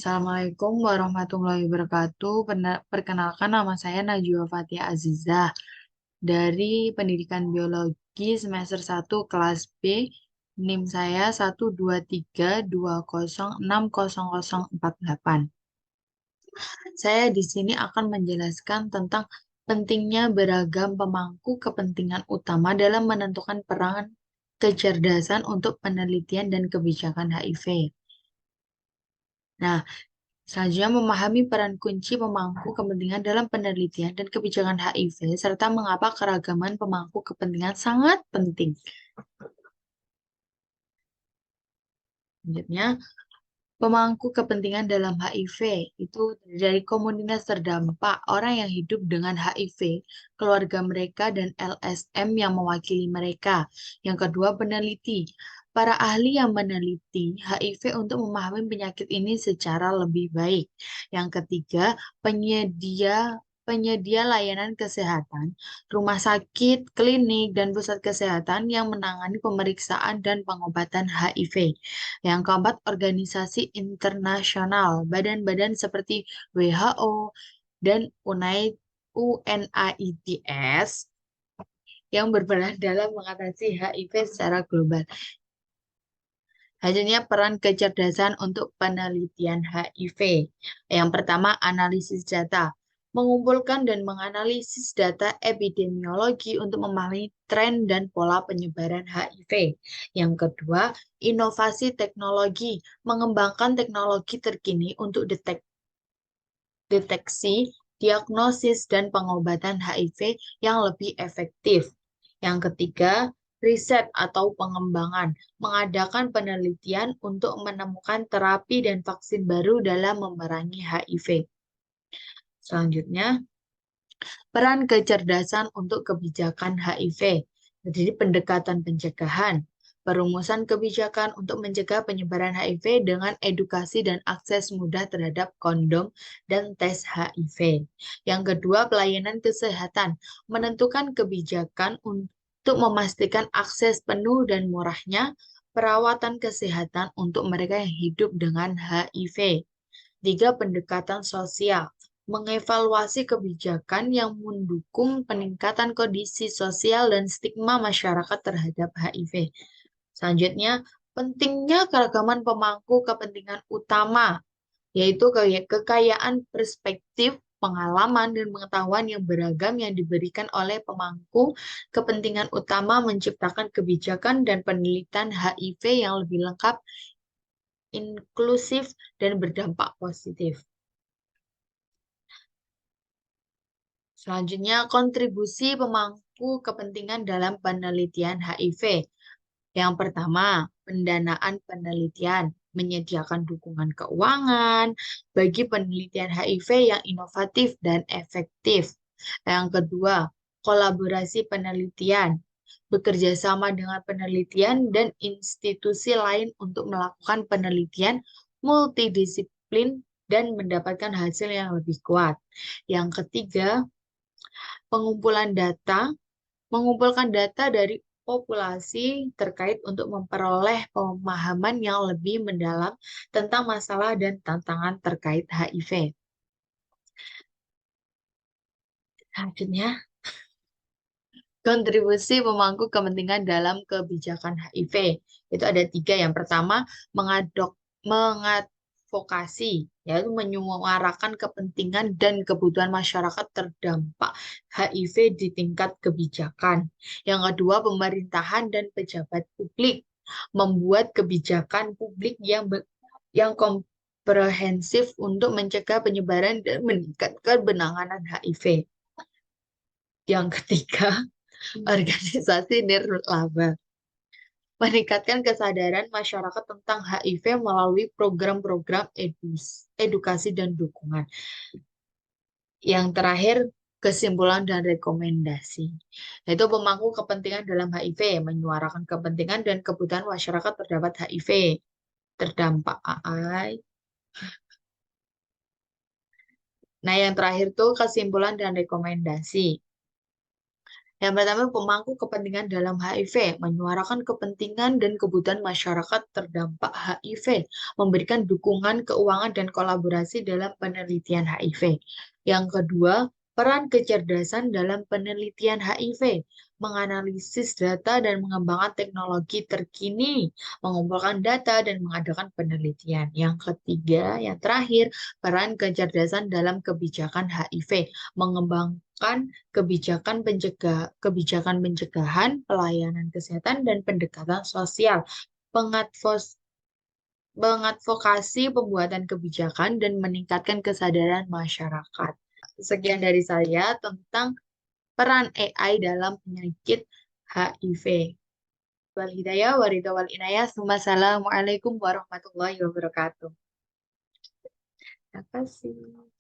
Assalamualaikum warahmatullahi wabarakatuh. Perkenalkan nama saya Najwa Fatia Azizah dari Pendidikan Biologi semester 1 kelas B. NIM saya 12320600048. Saya di sini akan menjelaskan tentang pentingnya beragam pemangku kepentingan utama dalam menentukan peran kecerdasan untuk penelitian dan kebijakan HIV. Nah, selanjutnya, memahami peran kunci pemangku kepentingan dalam penelitian dan kebijakan HIV, serta mengapa keragaman pemangku kepentingan sangat penting. Selanjutnya, pemangku kepentingan dalam HIV itu dari komunitas terdampak, orang yang hidup dengan HIV, keluarga mereka, dan LSM yang mewakili mereka. Yang kedua, peneliti. Para ahli yang meneliti HIV untuk memahami penyakit ini secara lebih baik. Yang ketiga, penyedia penyedia layanan kesehatan, rumah sakit, klinik, dan pusat kesehatan yang menangani pemeriksaan dan pengobatan HIV. Yang keempat, organisasi internasional, badan-badan seperti WHO dan UNAIDS yang berperan dalam mengatasi HIV secara global. Hasilnya peran kecerdasan untuk penelitian HIV. Yang pertama, analisis data. Mengumpulkan dan menganalisis data epidemiologi untuk memahami tren dan pola penyebaran HIV. Yang kedua, inovasi teknologi. Mengembangkan teknologi terkini untuk deteksi, diagnosis, dan pengobatan HIV yang lebih efektif. Yang ketiga, riset atau pengembangan, mengadakan penelitian untuk menemukan terapi dan vaksin baru dalam memerangi HIV. Selanjutnya, peran kecerdasan untuk kebijakan HIV. Jadi pendekatan pencegahan, perumusan kebijakan untuk mencegah penyebaran HIV dengan edukasi dan akses mudah terhadap kondom dan tes HIV. Yang kedua, pelayanan kesehatan, menentukan kebijakan untuk memastikan akses penuh dan murahnya perawatan kesehatan untuk mereka yang hidup dengan HIV. Tiga, pendekatan sosial, mengevaluasi kebijakan yang mendukung peningkatan kondisi sosial dan stigma masyarakat terhadap HIV. Selanjutnya, pentingnya keragaman pemangku kepentingan utama, yaitu kekayaan perspektif, pengalaman, dan pengetahuan yang beragam yang diberikan oleh pemangku kepentingan utama menciptakan kebijakan dan penelitian HIV yang lebih lengkap, inklusif, dan berdampak positif. Selanjutnya, kontribusi pemangku kepentingan dalam penelitian HIV. Yang pertama, pendanaan penelitian, menyediakan dukungan keuangan bagi penelitian HIV yang inovatif dan efektif. Yang kedua, kolaborasi penelitian, bekerja sama dengan penelitian dan institusi lain untuk melakukan penelitian multidisiplin dan mendapatkan hasil yang lebih kuat. Yang ketiga, pengumpulan data, mengumpulkan data dari populasi terkait untuk memperoleh pemahaman yang lebih mendalam tentang masalah dan tantangan terkait HIV. Selanjutnya, kontribusi pemangku kepentingan dalam kebijakan HIV. Itu ada tiga. Yang pertama, mengadvokasi, yaitu menyuarakan kepentingan dan kebutuhan masyarakat terdampak HIV di tingkat kebijakan. Yang kedua, pemerintahan dan pejabat publik membuat kebijakan publik yang komprehensif untuk mencegah penyebaran dan meningkatkan penanganan HIV. Yang ketiga, organisasi nirlaba meningkatkan kesadaran masyarakat tentang HIV melalui program-program edukasi dan dukungan. Yang terakhir, kesimpulan dan rekomendasi, yaitu pemangku kepentingan dalam HIV, menyuarakan kepentingan dan kebutuhan masyarakat terdapat HIV, terdampak AI. Nah, yang terakhir tuh kesimpulan dan rekomendasi. Yang pertama, pemangku kepentingan dalam HIV, menyuarakan kepentingan dan kebutuhan masyarakat terdampak HIV, memberikan dukungan keuangan dan kolaborasi dalam penelitian HIV. Yang kedua, peran kecerdasan dalam penelitian HIV, menganalisis data dan mengembangkan teknologi terkini, mengumpulkan data dan mengadakan penelitian. Yang ketiga, yang terakhir, peran kecerdasan dalam kebijakan HIV, mengembangkan kebijakan pencegahan, pelayanan kesehatan, dan pendekatan sosial, pengadvos, mengadvokasi pembuatan kebijakan, dan meningkatkan kesadaran masyarakat. Sekian dari saya tentang peran AI dalam penyakit HIV. Wal hidayah, waridha wal inayah. Wassalamualaikum warahmatullahi wabarakatuh. Terima kasih.